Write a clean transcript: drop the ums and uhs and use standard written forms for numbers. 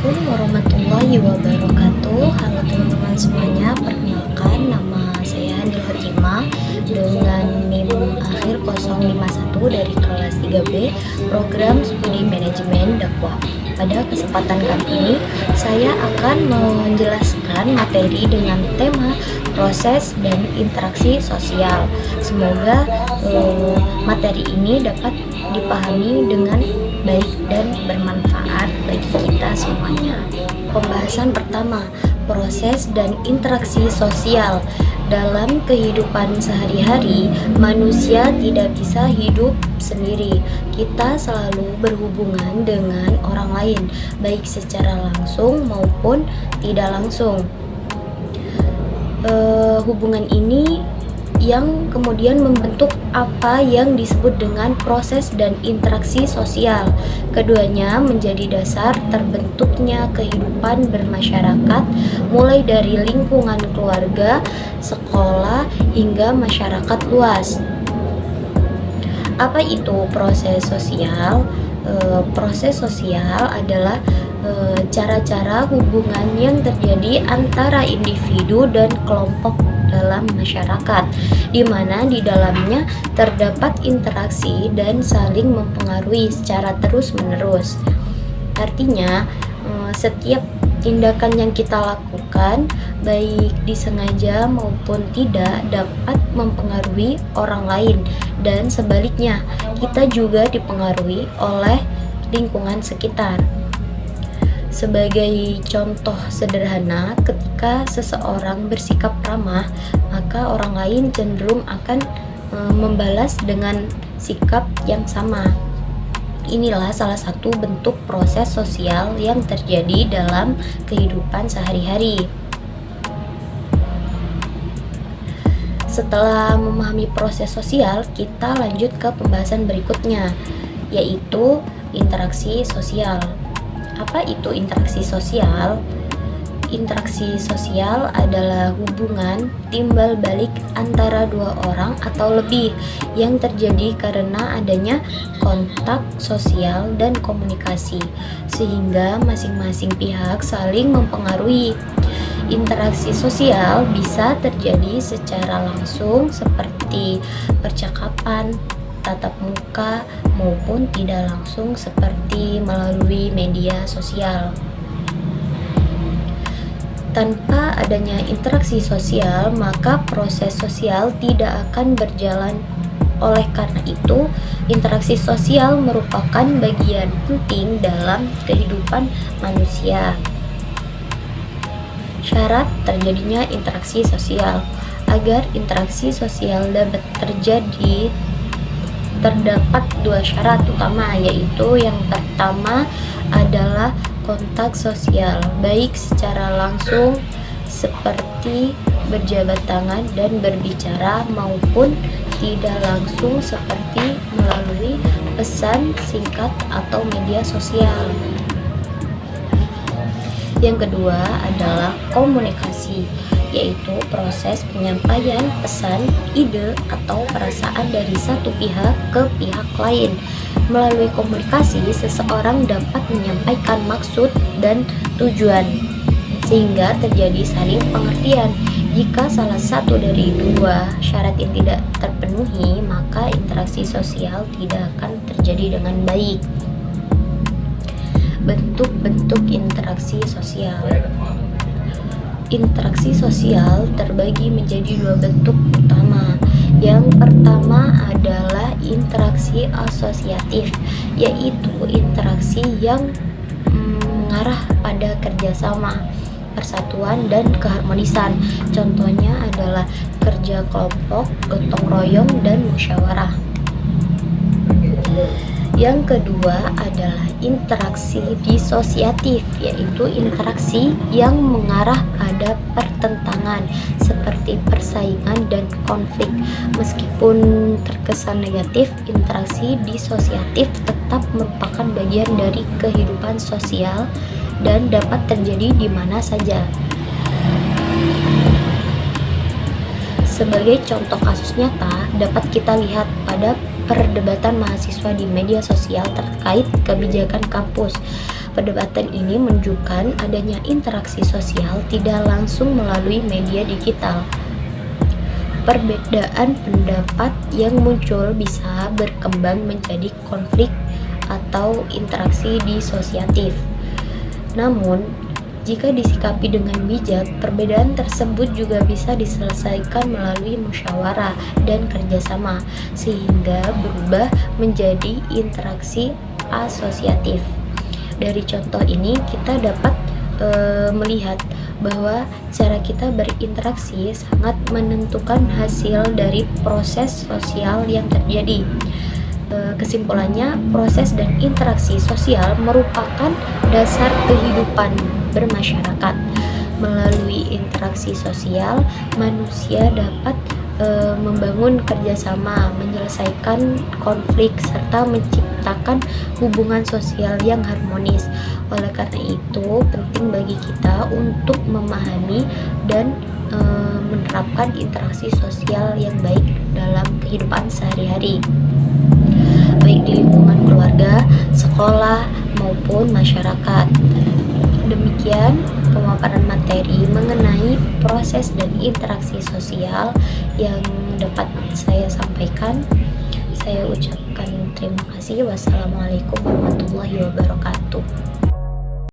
Assalamualaikum warahmatullahi wabarakatuh. Halo teman-teman semuanya, perkenalkan nama saya Handil Hatimah dengan NIM akhir 051 dari kelas 3B Program Studi Manajemen Dakwah. Pada kesempatan kali ini saya akan menjelaskan materi dengan tema proses dan interaksi sosial. Semoga materi ini dapat dipahami dengan baik dan bermanfaat bagi kita semuanya. Pembahasan pertama, proses dan interaksi sosial. Dalam kehidupan sehari-hari, manusia tidak bisa hidup sendiri. Kita selalu berhubungan dengan orang lain, baik secara langsung maupun tidak langsung. Hubungan ini yang kemudian membentuk apa yang disebut dengan proses dan interaksi sosial. Keduanya menjadi dasar terbentuknya kehidupan bermasyarakat, mulai dari lingkungan keluarga, sekolah, hingga masyarakat luas. Apa itu proses sosial? Proses sosial adalah cara-cara hubungan yang terjadi antara individu dan kelompok dalam masyarakat, di mana di dalamnya terdapat interaksi dan saling mempengaruhi secara terus-menerus. Artinya, setiap tindakan yang kita lakukan, baik disengaja maupun tidak, dapat mempengaruhi orang lain, dan sebaliknya, kita juga dipengaruhi oleh lingkungan sekitar. Sebagai contoh sederhana, ketika seseorang bersikap ramah, maka orang lain cenderung akan membalas dengan sikap yang sama. Inilah salah satu bentuk proses sosial yang terjadi dalam kehidupan sehari-hari. Setelah memahami proses sosial, kita lanjut ke pembahasan berikutnya, yaitu interaksi sosial. Apa itu interaksi sosial? Interaksi sosial adalah hubungan timbal balik antara dua orang atau lebih yang terjadi karena adanya kontak sosial dan komunikasi, sehingga masing-masing pihak saling mempengaruhi. Interaksi sosial bisa terjadi secara langsung seperti percakapan, tatap muka, maupun tidak langsung seperti melalui media sosial. Tanpa adanya interaksi sosial, maka proses sosial tidak akan berjalan. Oleh karena itu, interaksi sosial merupakan bagian penting dalam kehidupan manusia. Syarat terjadinya interaksi sosial. Agar interaksi sosial dapat terjadi, terdapat dua syarat utama, yaitu yang pertama adalah kontak sosial, baik secara langsung seperti berjabat tangan dan berbicara, maupun tidak langsung seperti melalui pesan singkat atau media sosial. Yang kedua adalah komunikasi, yaitu proses penyampaian pesan, ide, atau perasaan dari satu pihak ke pihak lain. Melalui komunikasi, seseorang dapat menyampaikan maksud dan tujuan, sehingga terjadi saling pengertian. Jika salah satu dari dua syarat yang tidak terpenuhi, maka interaksi sosial tidak akan terjadi dengan baik. Bentuk-bentuk interaksi sosial. Interaksi sosial terbagi menjadi dua bentuk utama. Yang pertama adalah interaksi asosiatif, yaitu interaksi yang mengarah pada kerjasama, persatuan, dan keharmonisan. Contohnya adalah kerja kelompok, gotong royong, dan musyawarah. Yang kedua adalah interaksi disosiatif, yaitu interaksi yang mengarah pada pertentangan seperti persaingan dan konflik. Meskipun terkesan negatif, interaksi disosiatif tetap merupakan bagian dari kehidupan sosial dan dapat terjadi di mana saja. Sebagai contoh kasus nyata, dapat kita lihat pada perdebatan mahasiswa di media sosial terkait kebijakan kampus. Perdebatan ini menunjukkan adanya interaksi sosial tidak langsung melalui media digital. Perbedaan pendapat yang muncul bisa berkembang menjadi konflik atau interaksi disosiatif. Namun, jika disikapi dengan bijak, perbedaan tersebut juga bisa diselesaikan melalui musyawarah dan kerjasama, sehingga berubah menjadi interaksi asosiatif. Dari contoh ini, kita dapat melihat bahwa cara kita berinteraksi sangat menentukan hasil dari proses sosial yang terjadi. Kesimpulannya, proses dan interaksi sosial merupakan dasar kehidupan bermasyarakat. Melalui interaksi sosial, manusia dapat membangun kerjasama, menyelesaikan konflik, serta menciptakan hubungan sosial yang harmonis. Oleh karena itu, penting bagi kita untuk memahami dan menerapkan interaksi sosial yang baik dalam kehidupan sehari-hari, baik di lingkungan keluarga, sekolah, maupun masyarakat. Demikian pemaparan materi mengenai proses dan interaksi sosial yang dapat saya sampaikan. Saya ucapkan terima kasih. Wassalamualaikum warahmatullahi wabarakatuh.